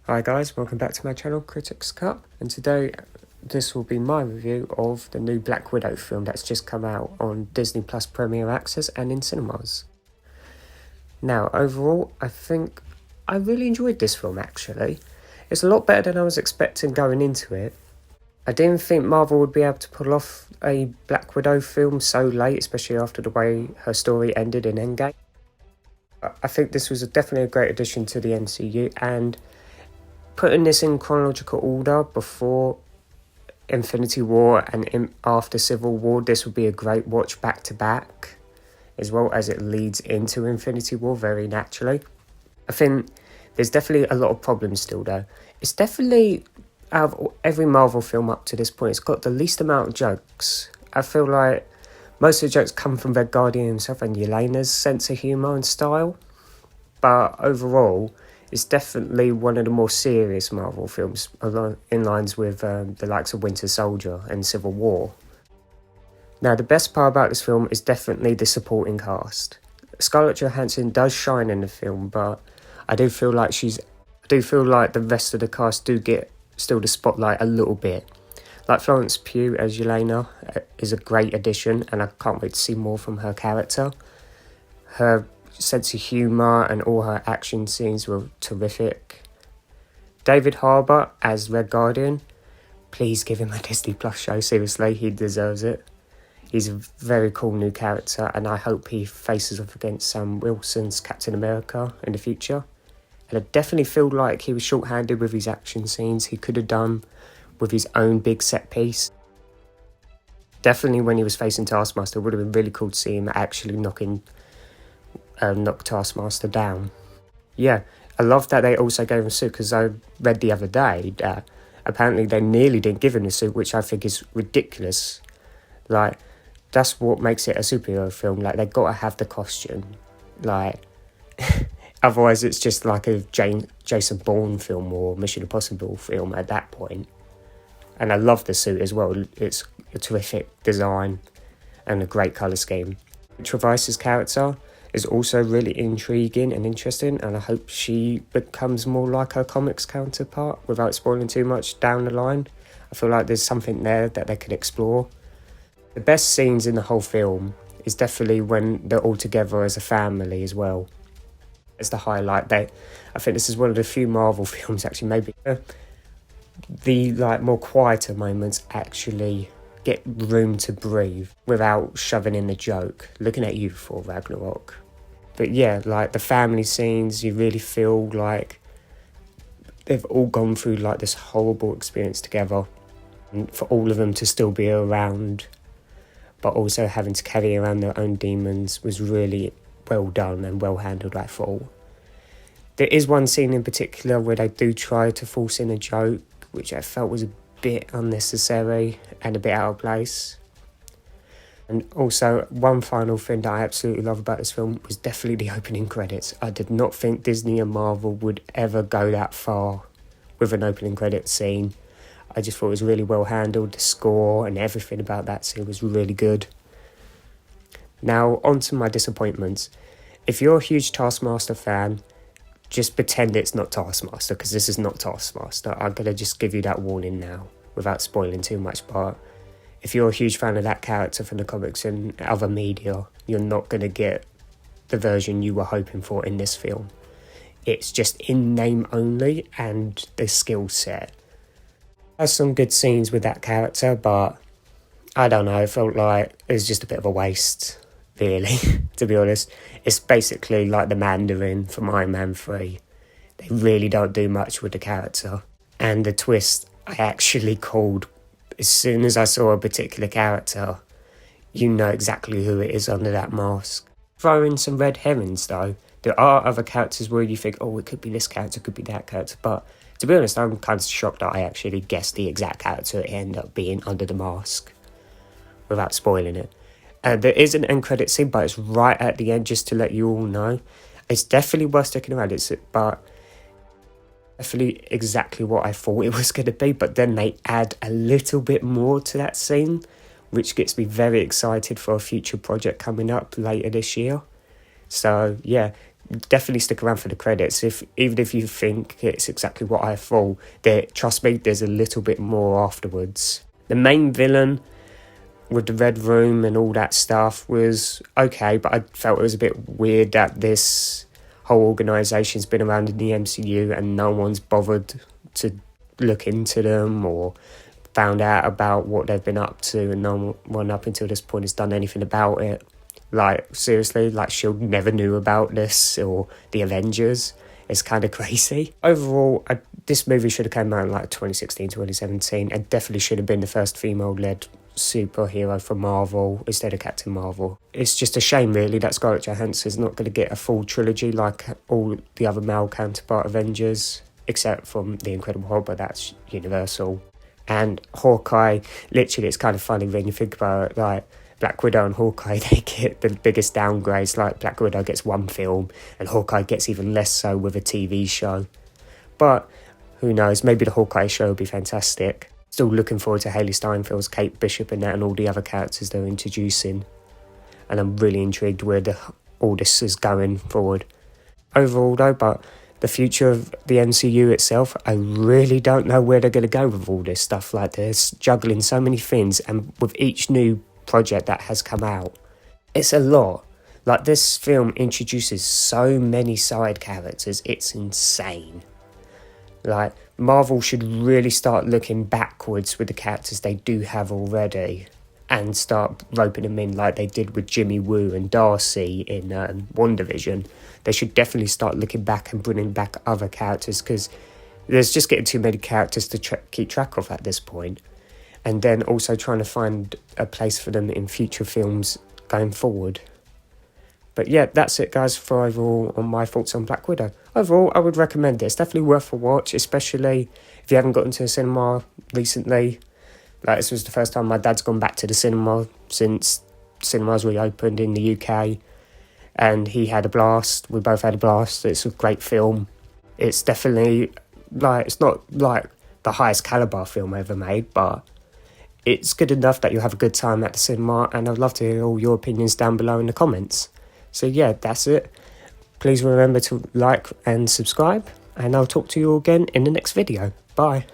Hi guys, welcome back to my channel, Critics Cup, and today this will be my review of the new Black Widow film that's just come out on Disney Plus Premier Access and in cinemas. Now, overall, I think I really enjoyed this film actually. It's a lot better than I was expecting going into it. I didn't think Marvel would be able to pull off a Black Widow film so late, especially after the way her story ended in Endgame. I think this was definitely a great addition to the MCU, and putting this in chronological order before Infinity War and after Civil War, this would be a great watch back to back, as well as it leads into Infinity War very naturally. I think there's definitely a lot of problems still though. It's definitely, out of every Marvel film up to this point, it's got the least amount of jokes. I feel like most of the jokes come from Red Guardian himself and Yelena's sense of humour and style, but overall, it's definitely one of the more serious Marvel films, in lines with the likes of Winter Soldier and Civil War. Now, the best part about this film is definitely the supporting cast. Scarlett Johansson does shine in the film, but I do feel like the rest of the cast do get still the spotlight a little bit. Like Florence Pugh as Yelena is a great addition, and I can't wait to see more from her character. Her sense of humour and all her action scenes were terrific. David Harbour as Red Guardian, please give him a Disney Plus show, seriously, he deserves it. He's a very cool new character, and I hope he faces off against Sam Wilson's Captain America in the future. And I definitely feel like he was short-handed with his action scenes. He could have done with his own big set piece. Definitely when he was facing Taskmaster, it would have been really cool to see him actually knock Taskmaster down. Yeah, I love that they also gave him a suit, because I read the other day that apparently they nearly didn't give him the suit, which I think is ridiculous. Like, that's what makes it a superhero film. Like, they got to have the costume. Like, otherwise it's just like a Jason Bourne film or Mission Impossible film at that point. And I love the suit as well. It's a terrific design and a great colour scheme. Travice's character is also really intriguing and interesting, and I hope she becomes more like her comics counterpart without spoiling too much down the line. I feel like there's something there that they could explore. The best scenes in the whole film is definitely when they're all together as a family as well. It's the highlight. I think this is one of the few Marvel films actually, maybe the more quieter moments actually get room to breathe without shoving in the joke. Looking at you for Ragnarok. But yeah, like the family scenes, you really feel like they've all gone through like this horrible experience together. And for all of them to still be around, but also having to carry around their own demons, was really well done and well handled, I thought. There is one scene in particular where they do try to force in a joke, which I felt was a bit unnecessary and a bit out of place. And also, one final thing that I absolutely love about this film was definitely the opening credits. I did not think Disney and Marvel would ever go that far with an opening credits scene. I just thought it was really well handled. The score and everything about that scene was really good. Now, on to my disappointments. If you're a huge Taskmaster fan, just pretend it's not Taskmaster, because this is not Taskmaster. I'm going to just give you that warning now, without spoiling too much, but if you're a huge fan of that character from the comics and other media, you're not going to get the version you were hoping for in this film. It's just in name only, and the skill set. There's some good scenes with that character, but I don't know, it felt like it was just a bit of a waste, really, to be honest. It's basically like the Mandarin from Iron Man 3. They really don't do much with the character. And the twist I actually called. As soon as I saw a particular character, you know exactly who it is under that mask. Throw in some red herrings though. There are other characters where you think, oh, it could be this character, it could be that character. But to be honest, I'm kind of shocked that I actually guessed the exact character it ended up being under the mask, without spoiling it. There is an end credit scene, but it's right at the end, just to let you all know. It's definitely worth sticking around, but definitely exactly what I thought it was going to be, but then they add a little bit more to that scene, which gets me very excited for a future project coming up later this year. So yeah, definitely stick around for the credits. Even if you think it's exactly what I thought, trust me, there's a little bit more afterwards. The main villain with the Red Room and all that stuff was okay, but I felt it was a bit weird that this whole organisation's been around in the MCU and no one's bothered to look into them or found out about what they've been up to, and no one up until this point has done anything about it. Like, seriously, like S.H.I.E.L.D. never knew about this, or the Avengers. It's kind of crazy. Overall, this movie should have come out in like 2016, 2017, and definitely should have been the first female-led superhero from Marvel instead of Captain Marvel. It's just a shame, really, that Scarlett Johansson's not going to get a full trilogy like all the other male counterpart Avengers, except from The Incredible Hulk, but that's Universal. And Hawkeye, literally, it's kind of funny when you think about it, like, Black Widow and Hawkeye, they get the biggest downgrades. Like, Black Widow gets one film, and Hawkeye gets even less so with a TV show. But, who knows, maybe the Hawkeye show will be fantastic. Still looking forward to Hayley Steinfeld's Kate Bishop and that, and all the other characters they're introducing. And I'm really intrigued where all this is going forward. Overall, though, but the future of the MCU itself, I really don't know where they're going to go with all this stuff. Like, they're juggling so many things, and with each new project that has come out, it's a lot. Like, this film introduces so many side characters, it's insane. Like, Marvel should really start looking backwards with the characters they do have already and start roping them in like they did with Jimmy Woo and Darcy in WandaVision. They should definitely start looking back and bringing back other characters, because there's just getting too many characters to keep track of at this point. And then also trying to find a place for them in future films going forward. But yeah, that's it, guys, for overall on my thoughts on Black Widow. Overall, I would recommend it. It's definitely worth a watch, especially if you haven't gotten to a cinema recently. Like, this was the first time my dad's gone back to the cinema since cinemas reopened in the UK. And he had a blast. We both had a blast. It's a great film. It's definitely, like, it's not like the highest caliber film ever made, but it's good enough that you'll have a good time at the cinema, and I'd love to hear all your opinions down below in the comments. So yeah, that's it. Please remember to like and subscribe, and I'll talk to you all again in the next video. Bye.